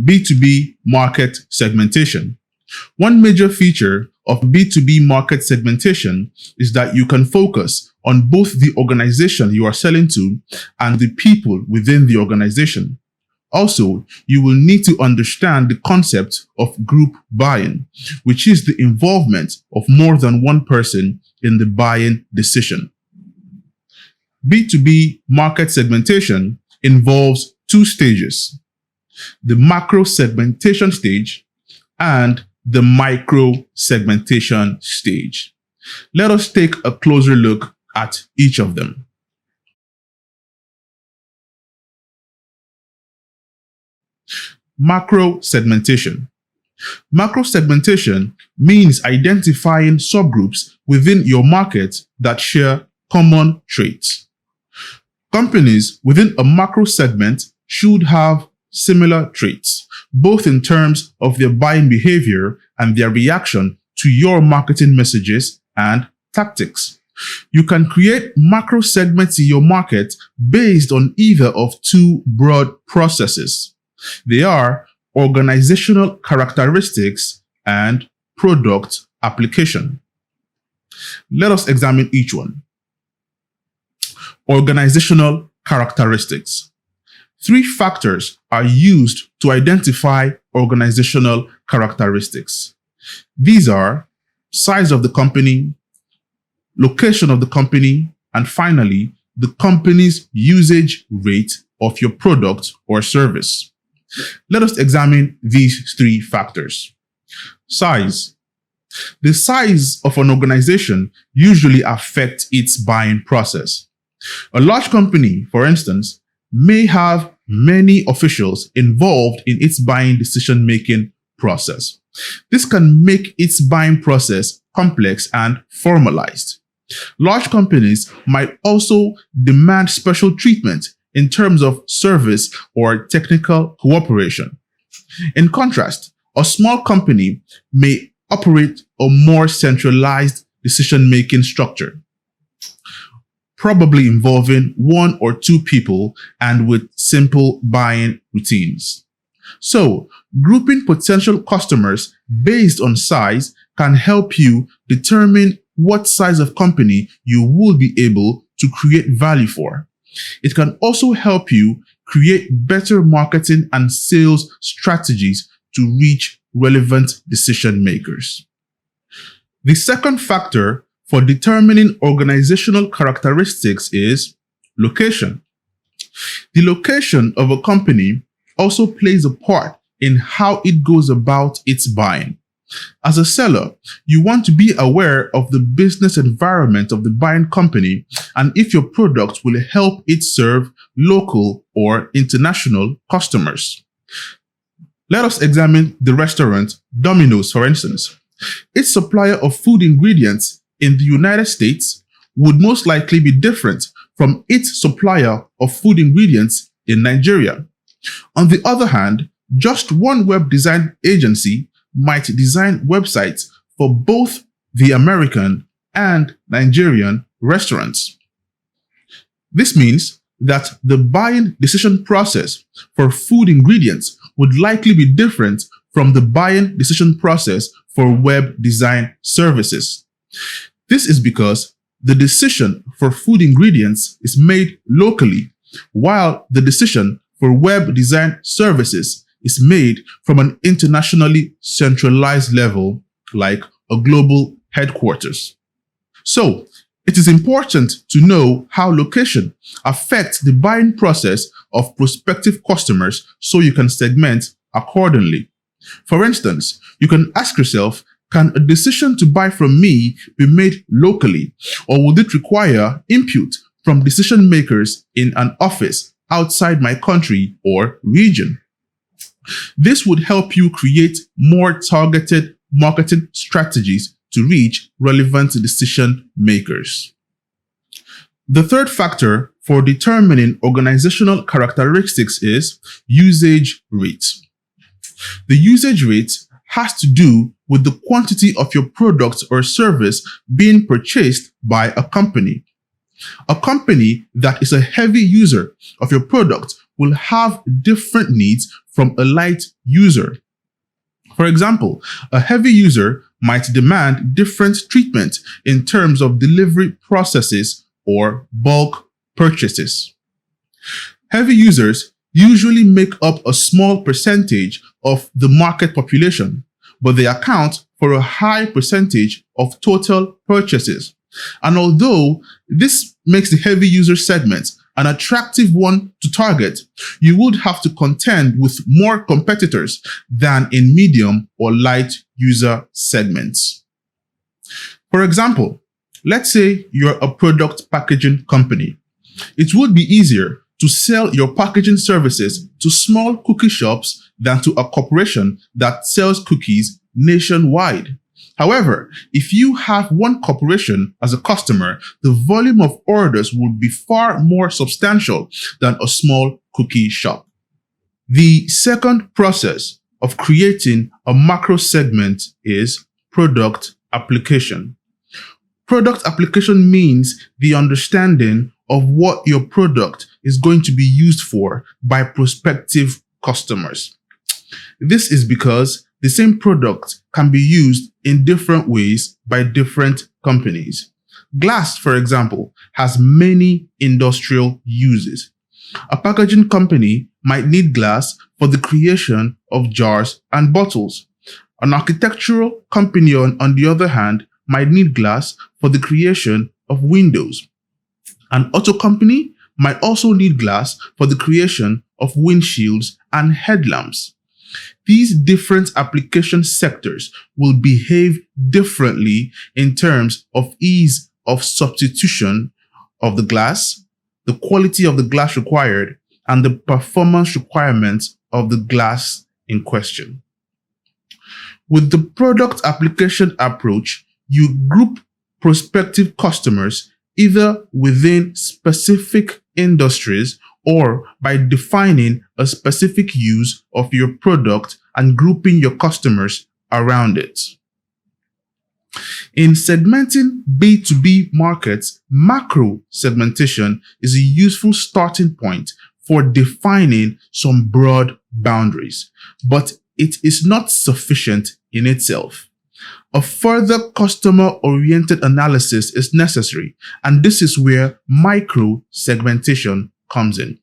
B2B market segmentation. One major feature of B2B market segmentation is that you can focus on both the organization you are selling to and the people within the organization. Also, you will need to understand the concept of group buying, which is the involvement of more than one person in the buying decision. B2B market segmentation involves two stages: the macro segmentation stage and the micro segmentation stage. Let us take a closer look at each of them. Macro segmentation. Macro segmentation means identifying subgroups within your market that share common traits. Companies within a macro segment should have similar traits, both in terms of their buying behavior and their reaction to your marketing messages and tactics. You can create macro segments in your market based on either of two broad processes. They are organizational characteristics and product application. Let us examine each one. Organizational characteristics. Three factors are used to identify organizational characteristics. These are size of the company, location of the company, and finally, the company's usage rate of your product or service. Let us examine these three factors. Size. The size of an organization usually affects its buying process. A large company, for instance, may have many officials involved in its buying decision-making process. This can make its buying process complex and formalized. Large companies might also demand special treatment in terms of service or technical cooperation. In contrast, a small company may operate a more centralized decision-making structure, probably involving one or two people and with simple buying routines. So, grouping potential customers based on size can help you determine what size of company you will be able to create value for. It can also help you create better marketing and sales strategies to reach relevant decision makers. The second factor for determining organizational characteristics is location. The location of a company also plays a part in how it goes about its buying. As a seller, you want to be aware of the business environment of the buying company and if your product will help it serve local or international customers. Let us examine the restaurant Domino's, for instance. Its supplier of food ingredients in the United States would most likely be different from its supplier of food ingredients in Nigeria. On the other hand, just one web design agency might design websites for both the American and Nigerian restaurants. This means that the buying decision process for food ingredients would likely be different from the buying decision process for web design services. This is because the decision for food ingredients is made locally, while the decision for web design services is made from an internationally centralized level, like a global headquarters. So, it is important to know how location affects the buying process of prospective customers so you can segment accordingly. For instance, you can ask yourself, can a decision to buy from me be made locally, or would it require input from decision makers in an office outside my country or region? This would help you create more targeted marketing strategies to reach relevant decision makers. The third factor for determining organizational characteristics is usage rate. The usage rate has to do with the quantity of your product or service being purchased by a company. A company that is a heavy user of your product will have different needs from a light user. For example, a heavy user might demand different treatment in terms of delivery processes or bulk purchases. Heavy users usually make up a small percentage of the market population, but they account for a high percentage of total purchases. And although this makes the heavy user segment an attractive one to target, you would have to contend with more competitors than in medium or light user segments. For example, let's say you're a product packaging company. It would be easier to sell your packaging services to small cookie shops than to a corporation that sells cookies nationwide. However, if you have one corporation as a customer, the volume of orders would be far more substantial than a small cookie shop. The second process of creating a macro segment is product application. Product application means the understanding of what your product is going to be used for by prospective customers. This is because the same product can be used in different ways by different companies. Glass, for example, has many industrial uses. A packaging company might need glass for the creation of jars and bottles. An architectural company, on the other hand, might need glass for the creation of windows. An auto company might also need glass for the creation of windshields and headlamps. These different application sectors will behave differently in terms of ease of substitution of the glass, the quality of the glass required, and the performance requirements of the glass in question. With the product application approach, you group prospective customers either within specific industries or by defining a specific use of your product and grouping your customers around it. In segmenting B2B markets, macro segmentation is a useful starting point for defining some broad boundaries, but it is not sufficient in itself. A further customer-oriented analysis is necessary, and this is where micro segmentation comes in.